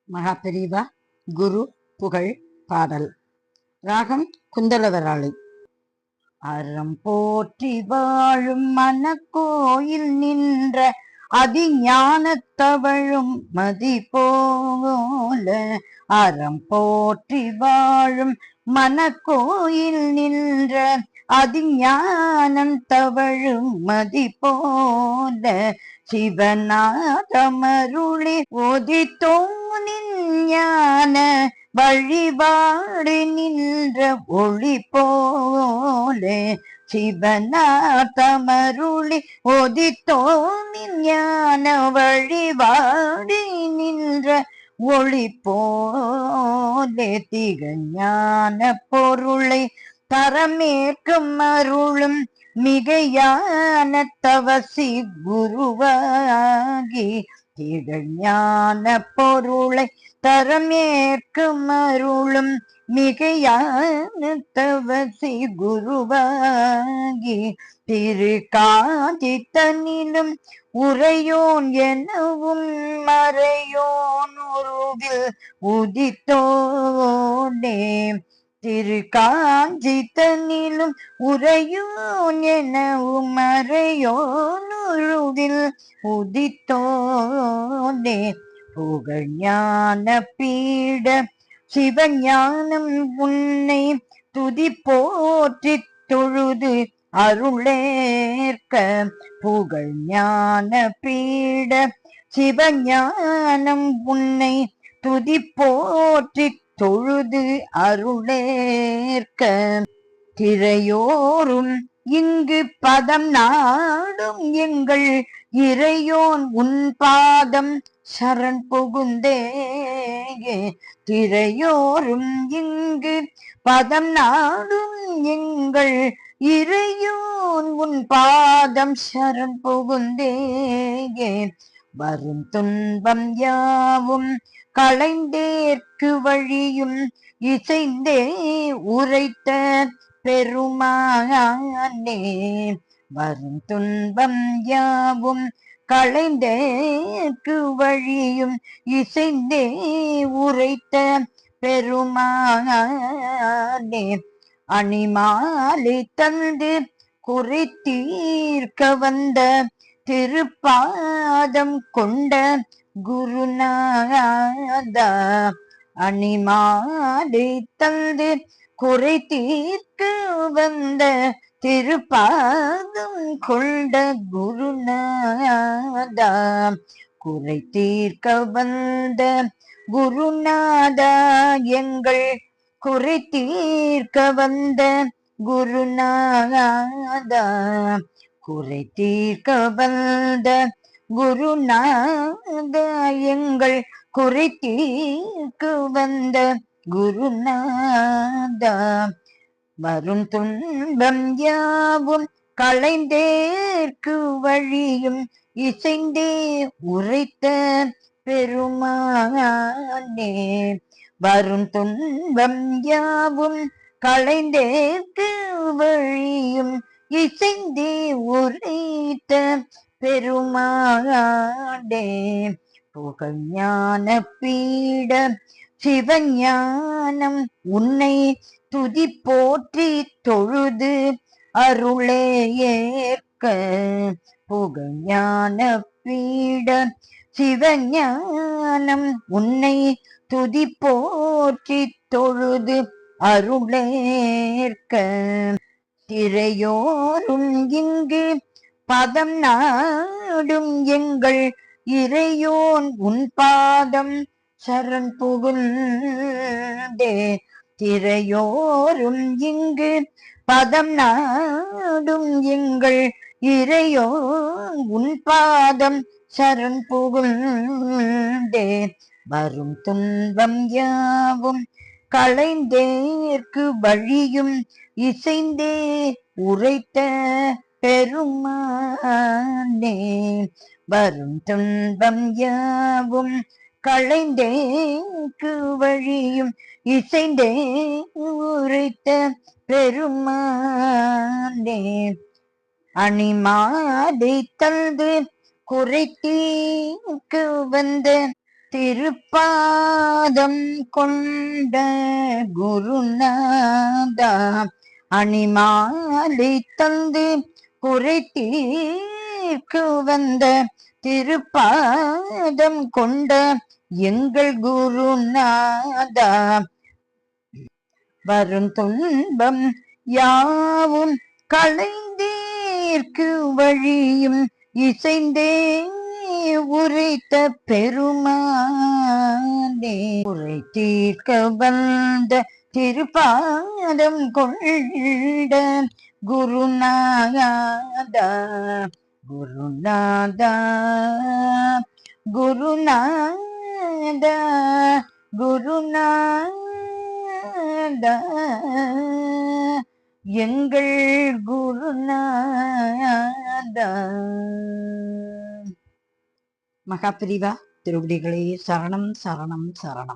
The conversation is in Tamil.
மகாபெரிவா குரு புகழ் பாடல். ராகம் குந்தலவராளி. அறம் போற்றி வாழும் மனக்கோயில் நின்ற அதிஞானத்தவழும் மதி போல, அறம் போற்றி வாழும் மனக்கோயில் நின்ற அதிஞானம் தவழும் மதி போல, சிவநாதமருளி ஓதித்தோனின் ஞான வழிபாடு நின்ற ஒளி போலே, சிவநாதமருளி ஓதித்தோனின் ஞான வழிபாடு நின்ற ஒளி போலே, திகஞான பொருளை தரமேற்கும் அருளும் மிகையான தவசி குருவாகி, திகஞான பொருளை தரமேற்கும் அருளும் மிகையான தவசி குருவாகி, திருக்காஞ்சி தன்னிலும் உரையோன் எனவும் மறையோன் உருவில் உதித்தோனே, திருக்காஞ்சி தன்னிலும் உரையோன் எனவும் மறையோன் உருவில் உதித்தோனே, புகழ்ஞான பீட சிவஞானம் உன்னை துதி போற்றி தொழுது அருளேற்க, புகழ்ஞான பீட சிவஞானம் உன்னை துதி போற்றி தொழுது அருளேற்க, திரையோரும் இங்கு பதம் நாடும் எங்கள் இறையோன் உன் பாதம் சரண் புகுந்தே, திரையோரும் இங்கு பதம் நாடும் எங்கள் இறையோன் உன் பாதம் சரண் புகுந்தே, வரும் துன்பம் யாவும் களைந்தேற்கு வழியும் இசைந்தே உரைத்த பெருமானே, வரும் துன்பம் யாவும் களைந்தேற்கு வழியும் இசைந்தே உரைத்த பெருமானே, அணிமாலை தந்து குறை தீர்க்க வந்த திருப்பாதம் கொண்ட குருநாதா, அணிமாலை தந்து குறை தீர்க்க வந்த திருப்பாதம் கொண்ட குருநாதா, குறை தீர்க்க வந்த குருநாதா, எங்கள் குறை தீர்க்க வந்த குருநாதா, குறை தீர்க்க வந்த குருநாதா, எங்கள் குறை தீர்க்க வந்த குருநாதா, வரும் துன்பம் யாவும் களைந்தேற்கு வழியும் இசைந்தே உரைத்த பெருமானே, வரும் துன்பம் யாவும் களைந்தேற்கு வழியும் இசைந்தே உரைத்த பெருமானே, புகழ்ஞான பீட சிவஞானம் உன்னை துதி போற்றி தொழுது அருளே ஏற்க, புகழ்ஞான பீட சிவஞானம் உன்னை துதி போற்றி தொழுது அருளேற்க, திரையோரும் இங்கு பதம் நாடும் எங்கள் இறையோன் உன் பாதம் சரண் புகுந்தே, திரையோரும் இங்கு பதம் நாடும் எங்கள் இறையோன் உன் பாதம் சரண் புகுந்தே, வரும் துன்பம் யாவும் களைந்தேற்கு வழியும் இசைந்தே உரைத்த பெருமானே, வரும் துன்பம் யாவும் களைந்தேற்கு வழியும் இசைந்தே உரைத்த பெருமானே, அணிமாலை தந்து குறை தீர்க்க வந்த திருப்பாதம் கொண்ட குருநாதா அணிமாலை தந்து குறை தீர்க்கு வந்த திருப்பாதம் கொண்ட எங்கள் குருநாதா வரும் துன்பம் யாவும் களைந்தீர்க்கு வழியும் இசைந்தே உரைத்த பெருமானே உரை தீர்க்க வந்த திருப்பாதம் கொண்ட குருநாதா குருநாதா குருநாதா குருநாதா எங்கள் குருநாதா. மகாபிரிவா திருவடிகளே சரணம் சரணம் சரணம்.